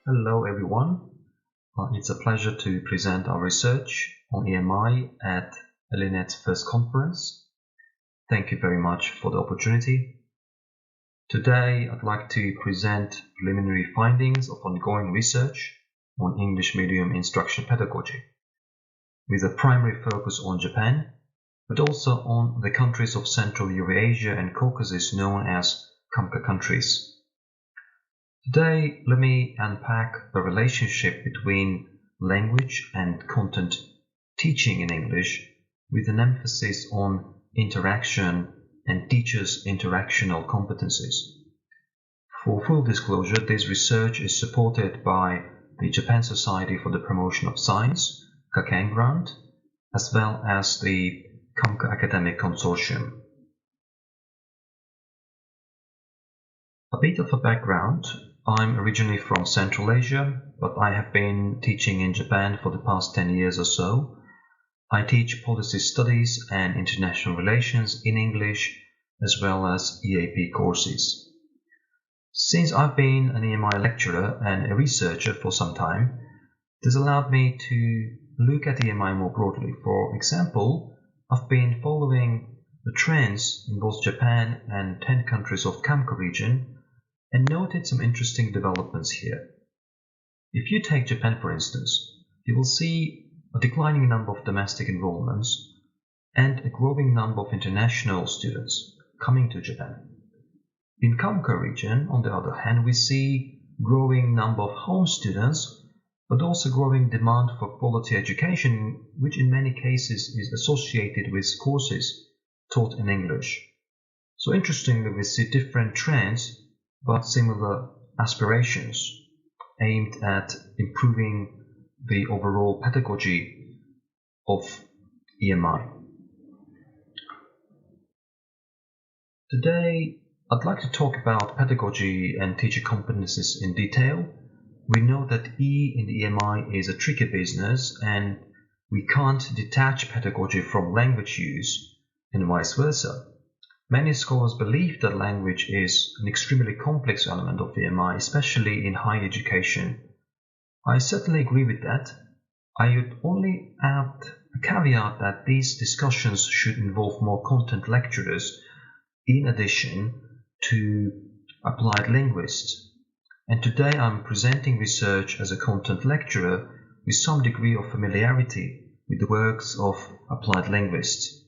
Hello everyone. It's a pleasure to present our research on EMI at ELINET's first conference. Thank you very much for the opportunity. Today I'd like to present preliminary findings of ongoing research on English medium instruction pedagogy, with a primary focus on Japan, but also on the countries of Central Eurasia and Caucasus known as KAMCA countries. Today, let me unpack the relationship between language and content teaching in English, with an emphasis on interaction and teachers' interactional competencies. For full disclosure, this research is supported by the Japan Society for the Promotion of Science, KAKEN grant, as well as the KAMCA Academic Consortium. A bit of a background. I'm originally from Central Asia, but I have been teaching in Japan for the past 10 years or so. I teach policy studies and international relations in English, as well as EAP courses. Since I've been an EMI lecturer and a researcher for some time, this allowed me to look at EMI more broadly. For example, I've been following the trends in both Japan and 10 countries of KAMCA region, and noted some interesting developments here. If you take Japan, for instance, you will see a declining number of domestic enrollments and a growing number of international students coming to Japan. In KAMCA region, on the other hand, we see growing number of home students, but also growing demand for quality education, which in many cases is associated with courses taught in English. So interestingly, we see different trends but similar aspirations aimed at improving the overall pedagogy of EMI. Today, I'd like to talk about pedagogy and teacher competencies in detail. We know that E in the EMI is a tricky business, and we can't detach pedagogy from language use and vice versa. Many scholars believe that language is an extremely complex element of EMI, especially in higher education. I certainly agree with that. I would only add a caveat that these discussions should involve more content lecturers in addition to applied linguists. And today I'm presenting research as a content lecturer with some degree of familiarity with the works of applied linguists.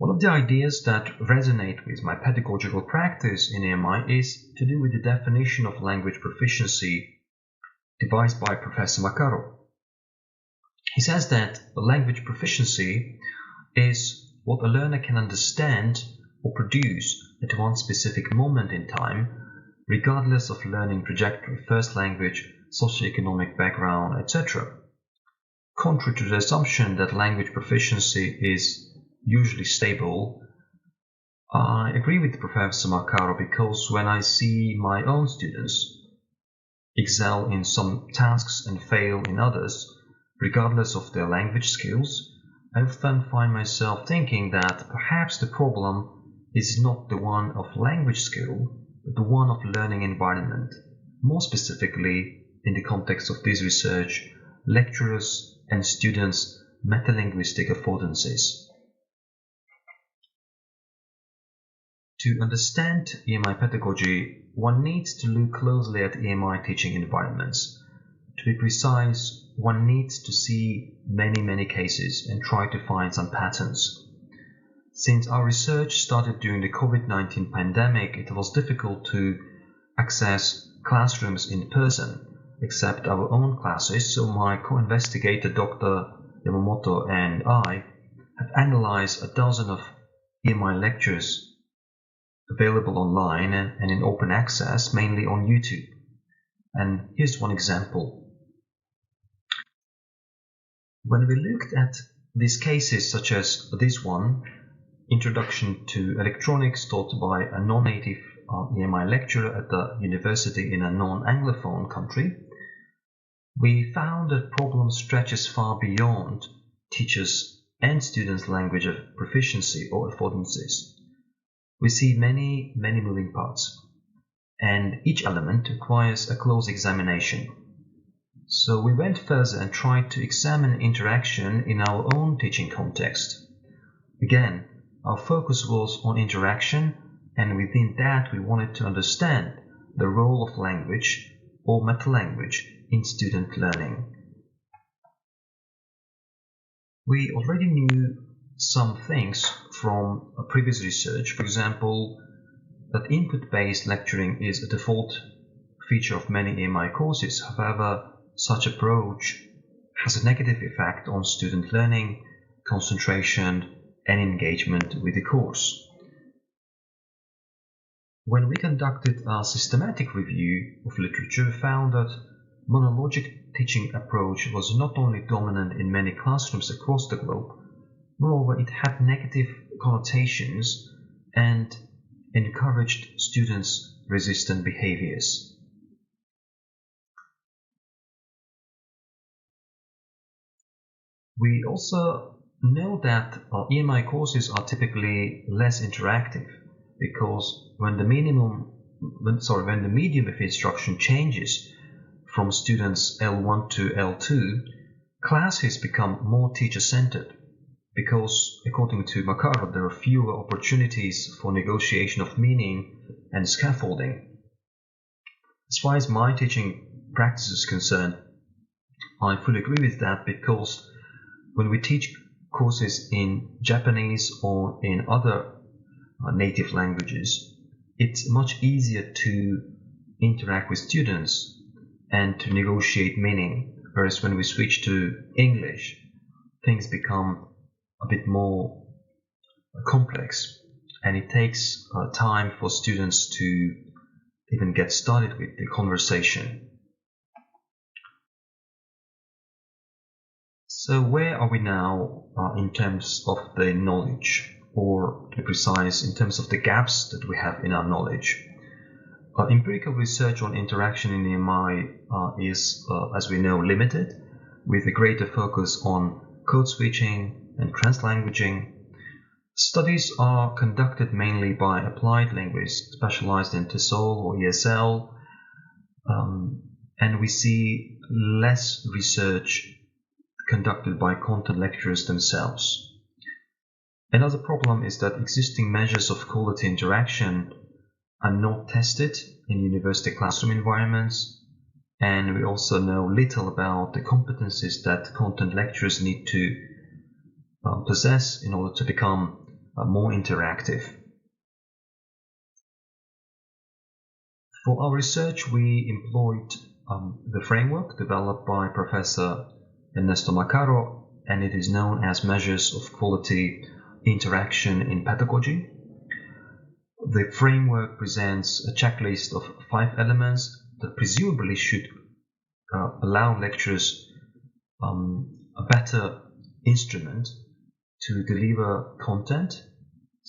One of the ideas that resonate with my pedagogical practice in EMI is to do with the definition of language proficiency devised by Professor Makarov. He says that language proficiency is what a learner can understand or produce at one specific moment in time, regardless of learning trajectory, first language, socioeconomic background, etc. Contrary to the assumption that language proficiency is usually stable, I agree with Professor Makarov because when I see my own students excel in some tasks and fail in others, regardless of their language skills, I often find myself thinking that perhaps the problem is not the one of language skill, but the one of learning environment. More specifically, in the context of this research, lecturers and students' metalinguistic affordances. To understand EMI pedagogy, one needs to look closely at EMI teaching environments. To be precise, one needs to see many cases and try to find some patterns. Since our research started during the COVID-19 pandemic, it was difficult to access classrooms in person, except our own classes, so my co-investigator Dr. Yamamoto and I have analyzed a dozen of EMI lectures available online and in open access, mainly on YouTube. And here's one example. When we looked at these cases, such as this one, Introduction to Electronics, taught by a non-native EMI lecturer at the university in a non-Anglophone country, we found that problem stretches far beyond teachers' and students' language of proficiency or affordances. We see many moving parts. and each element requires a close examination. So we went further and tried to examine interaction in our own teaching context. Again, our focus was on interaction, and within that we wanted to understand the role of language or meta-language in student learning. We already knew some things from a previous research, for example, that input-based lecturing is a default feature of many EMI courses. However, such approach has a negative effect on student learning, concentration, and engagement with the course. When we conducted a systematic review of literature, we found that monologic teaching approach was not only dominant in many classrooms across the globe, moreover it had negative connotations and encouraged students' resistant behaviors. We also know that EMI courses are typically less interactive because when the medium of instruction changes from students L1 to L2, classes become more teacher-centered because, according to Murod, there are fewer opportunities for negotiation of meaning and scaffolding. As far as my teaching practice is concerned, I fully agree with that because when we teach courses in Japanese or in other native languages, it's much easier to interact with students and to negotiate meaning, whereas when we switch to English, things become a bit more complex, and it takes time for students to even get started with the conversation. So where are we now in terms of the knowledge, or to be precise, in terms of the gaps that we have in our knowledge? Empirical research on interaction in EMI is, as we know, limited, with a greater focus on code switching and translanguaging. Studies are conducted mainly by applied linguists specialized in TESOL or ESL, and we see less research conducted by content lecturers themselves. Another problem is that existing measures of quality interaction are not tested in university classroom environments, and we also know little about the competencies that content lecturers need to possess in order to become more interactive. For our research, we employed the framework developed by Professor Ernesto Macaro, and it is known as Measures of Quality Interaction in Pedagogy. The framework presents a checklist of 5 elements that presumably should allow lecturers a better instrument to deliver content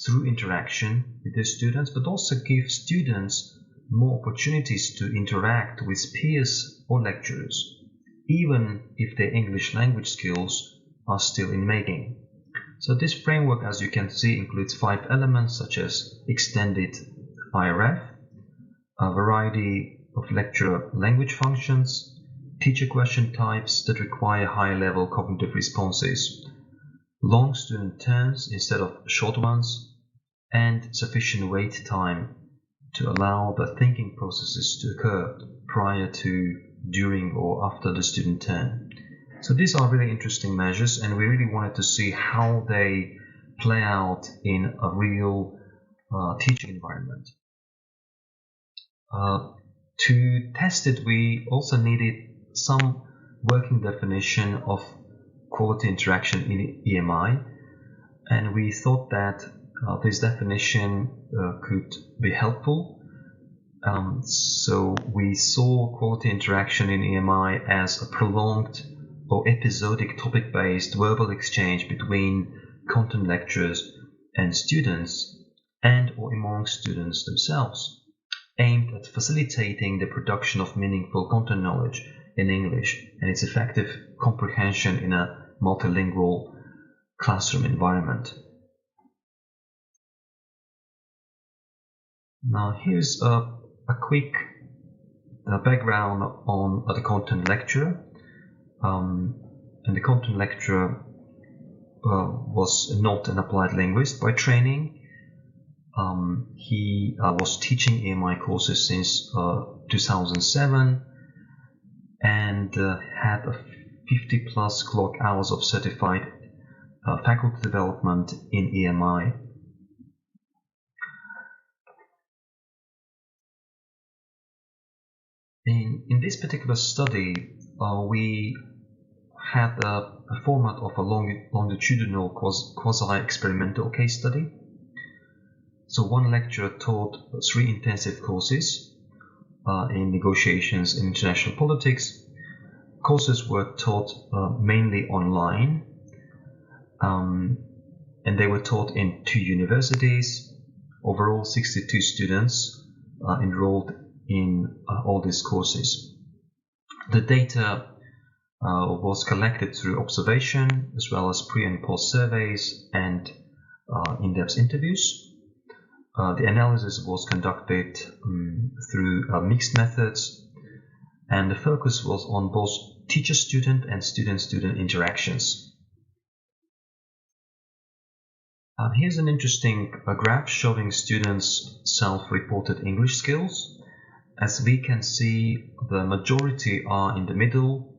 through interaction with their students, but also give students more opportunities to interact with peers or lecturers, even if their English language skills are still in making. So this framework, as you can see, includes 5 elements such as extended IRF, a variety of lecturer language functions, teacher question types that require high-level cognitive responses, long student turns instead of short ones, and sufficient wait time to allow the thinking processes to occur prior to, during, or after the student turn. So these are really interesting measures, and we really wanted to see how they play out in a real teaching environment. To test it, we also needed some working definition of quality interaction in EMI, and we thought that this definition could be helpful. So we saw quality interaction in EMI as a prolonged or episodic topic-based verbal exchange between content lecturers and students, and or among students themselves, aimed at facilitating the production of meaningful content knowledge in English and its effective comprehension in a multilingual classroom environment. Now here's a a quick background on the content lecturer. And the content lecturer was not an applied linguist by training. He was teaching EMI courses since 2007 and had 50 plus clock hours of certified faculty development in EMI. In this particular study, we had a format of a longitudinal quasi-experimental case study. So one lecturer taught 3 intensive courses in negotiations in international politics. Courses were taught mainly online, and they were taught in 2 universities. Overall, 62 students enrolled in all these courses. The data was collected through observation, as well as pre- and post surveys and in-depth interviews. The analysis was conducted through mixed methods, and the focus was on both teacher-student and student-student interactions. Here's an interesting graph showing students' self-reported English skills. As we can see, the majority are in the middle,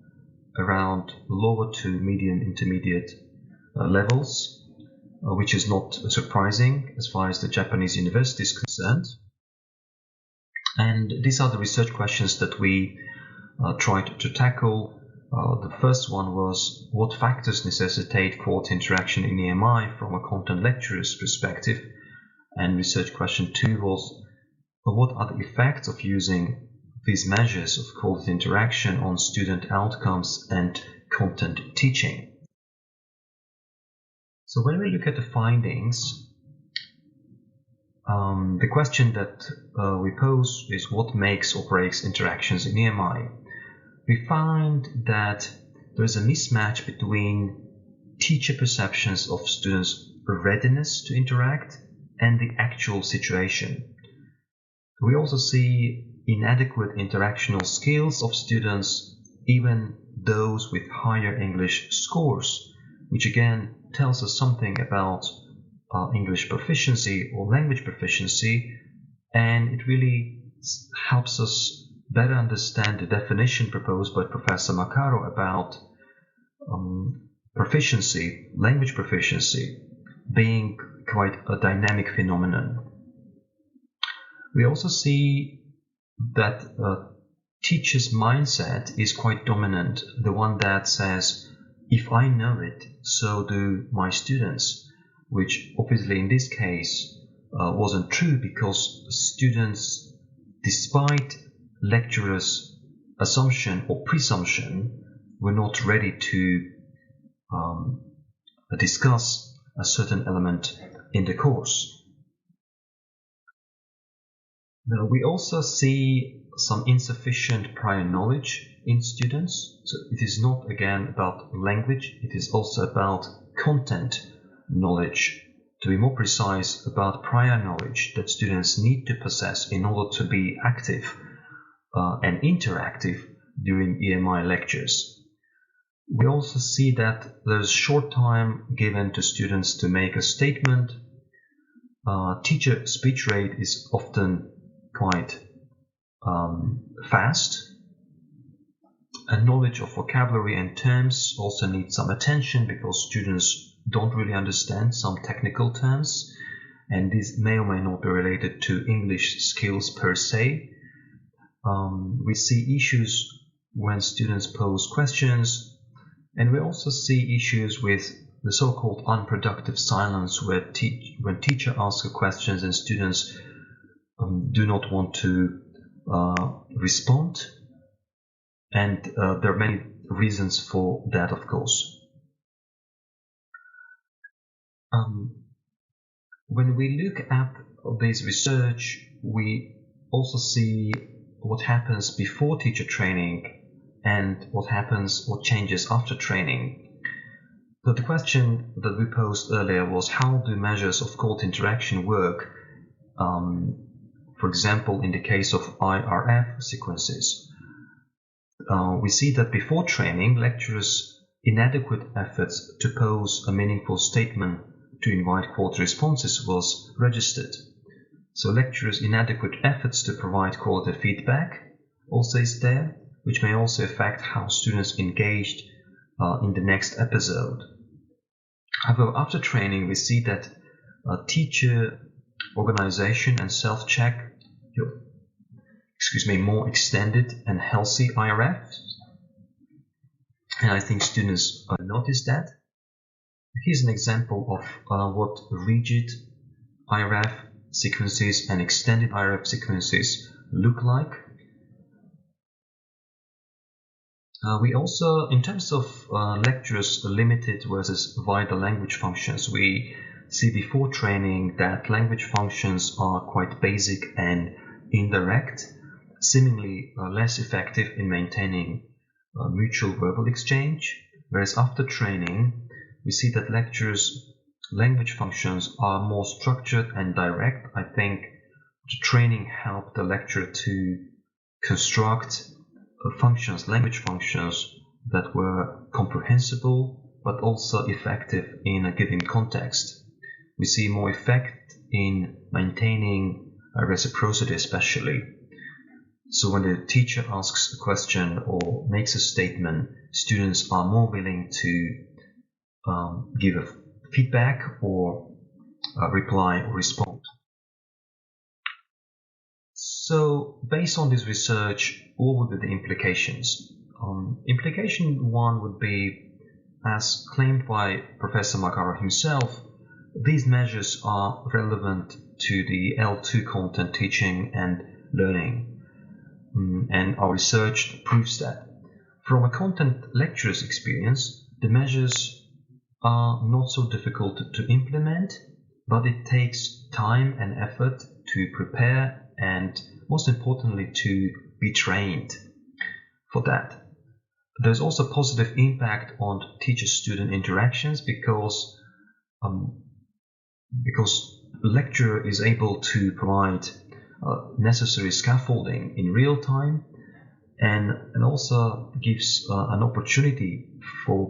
around lower to medium intermediate levels, which is not surprising as far as the Japanese university is concerned. And these are the research questions that we tried to tackle. The first one was, what factors necessitate quality interaction in EMI from a content lecturer's perspective? And research question 2 was, what are the effects of using these measures of quality interaction on student outcomes and content teaching? So when we look at the findings, the question that we pose is, what makes or breaks interactions in EMI? We find that there is a mismatch between teacher perceptions of students' readiness to interact and the actual situation. We also see inadequate interactional skills of students, even those with higher English scores, which again tells us something about English proficiency or language proficiency, and it really helps us better understand the definition proposed by Professor Maccaro about proficiency, language proficiency, being quite a dynamic phenomenon. We also see that teacher's mindset is quite dominant, the one that says, if I know it, so do my students, which obviously in this case wasn't true, because students, despite lecturers' assumption or presumption, were not ready to discuss a certain element in the course. Now, we also see some insufficient prior knowledge in students. So it is not again about language, it is also about content knowledge. To be more precise, about prior knowledge that students need to possess in order to be active and interactive during EMI lectures. We also see that there's short time given to students to make a statement. Teacher speech rate is often quite fast, and knowledge of vocabulary and terms also needs some attention, because students don't really understand some technical terms, and these may or may not be related to English skills per se. We see issues when students pose questions, and we also see issues with the so-called unproductive silence, where when teacher asks questions and students do not want to respond, and there are many reasons for that, of course. When we look at this research, we also see what happens before teacher training and what changes after training. So the question that we posed earlier was, how do measures of quality interaction work For example, in the case of IRF sequences, we see that before training, lecturers' inadequate efforts to pose a meaningful statement to invite quality responses was registered. So lecturers' inadequate efforts to provide quality feedback also is there, which may also affect how students engaged in the next episode. However, after training, we see that teacher organization and self-check, more extended and healthy IRFs. And I think students notice that. Here's an example of what rigid IRF sequences and extended IRF sequences look like. We also, in terms of lecturers' limited versus vital language functions, we see before training that language functions are quite basic and indirect, seemingly less effective in maintaining mutual verbal exchange, whereas after training, we see that lecturers' language functions are more structured and direct. I think the training helped the lecturer to construct language functions that were comprehensible but also effective in a given context. We see more effect in maintaining reciprocity especially. So when the teacher asks a question or makes a statement, students are more willing to give a feedback or reply or respond. So based on this research, what would be the implications? Implication one would be, as claimed by Professor Magara himself, these measures are relevant to the L2 content teaching and learning. And our research proves that. From a content lecturer's experience, the measures are not so difficult to implement, but it takes time and effort to prepare and, most importantly, to be trained for that. There's also a positive impact on teacher-student interactions because lecturer is able to provide necessary scaffolding in real time, and also gives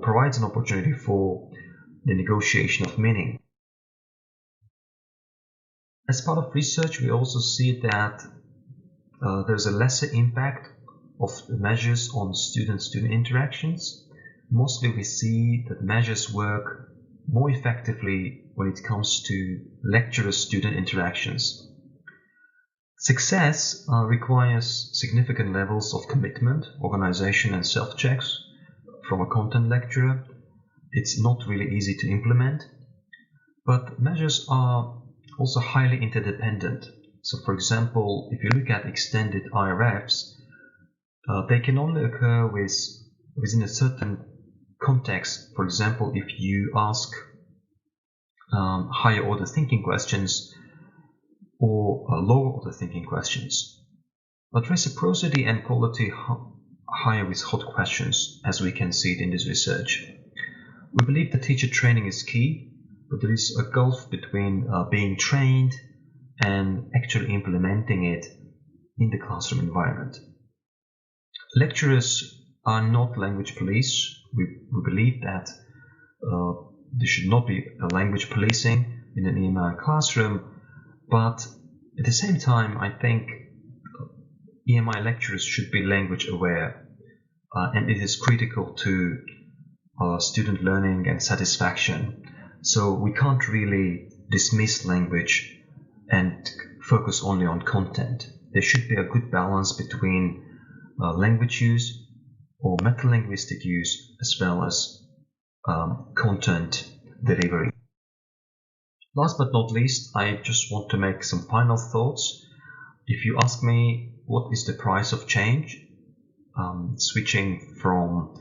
provides an opportunity for the negotiation of meaning. As part of research, we also see that there's a lesser impact of measures on student-student interactions. Mostly we see that measures work more effectively when it comes to lecturer-student interactions. Success requires significant levels of commitment, organization, and self-checks from a content lecturer. It's not really easy to implement, but measures are also highly interdependent. So for example, if you look at extended IRFs, they can only occur within a certain context. For example, if you ask higher order thinking questions or lower order thinking questions. But reciprocity and quality higher with hot questions, as we can see it in this research. We believe that teacher training is key, but there is a gulf between being trained and actually implementing it in the classroom environment. Lecturers are not language police. We believe that there should not be a language policing in an EMI classroom, but at the same time, I think EMI lecturers should be language aware, and it is critical to student learning and satisfaction. So we can't really dismiss language and focus only on content. There should be a good balance between language use or metalinguistic use as well as content delivery. Last but not least, I just want to make some final thoughts. If you ask me what is the price of change, switching from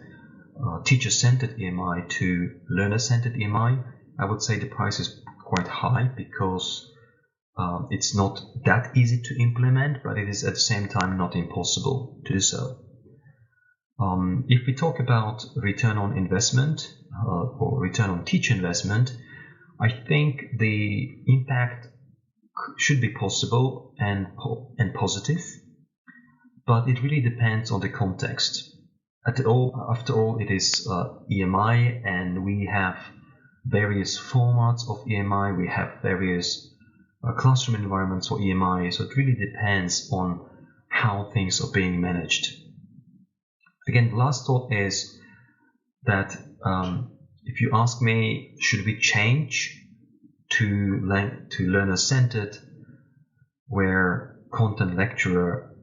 teacher-centered EMI to learner-centered EMI, I would say the price is quite high because it's not that easy to implement, but it is at the same time not impossible to do so. If we talk about return on investment or return on teacher investment, I think the impact should be possible and positive, but it really depends on the context. After all, it is EMI, and we have various formats of EMI. We have various classroom environments for EMI, so it really depends on how things are being managed. Again, the last thought is that if you ask me, should we change to learner-centered, where content lecturer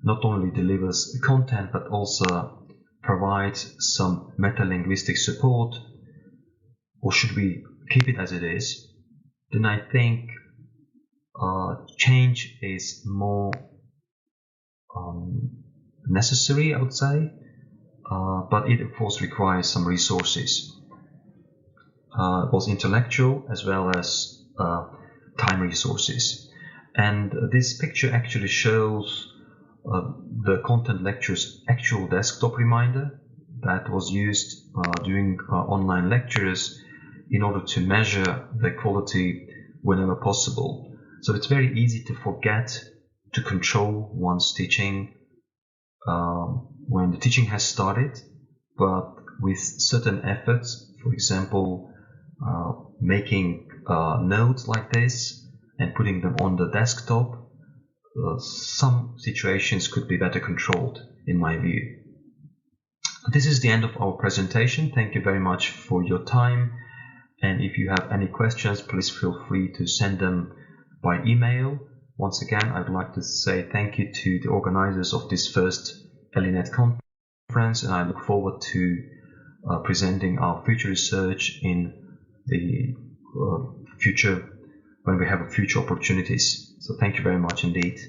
not only delivers content but also provides some meta-linguistic support, or should we keep it as it is, then I think change is more necessary, I would say, but it of course requires some resources, both intellectual as well as time resources. And this picture actually shows the content lecture's actual desktop reminder that was used during online lectures in order to measure the quality whenever possible. So it's very easy to forget to control one's teaching when the teaching has started, but with certain efforts, for example, making notes like this and putting them on the desktop, some situations could be better controlled, in my view. This is the end of our presentation. Thank you very much for your time, and if you have any questions, please feel free to send them by email. Once again, I'd like to say thank you to the organizers of this first ELINET conference, and I look forward to presenting our future research in the future, when we have future opportunities. So thank you very much indeed.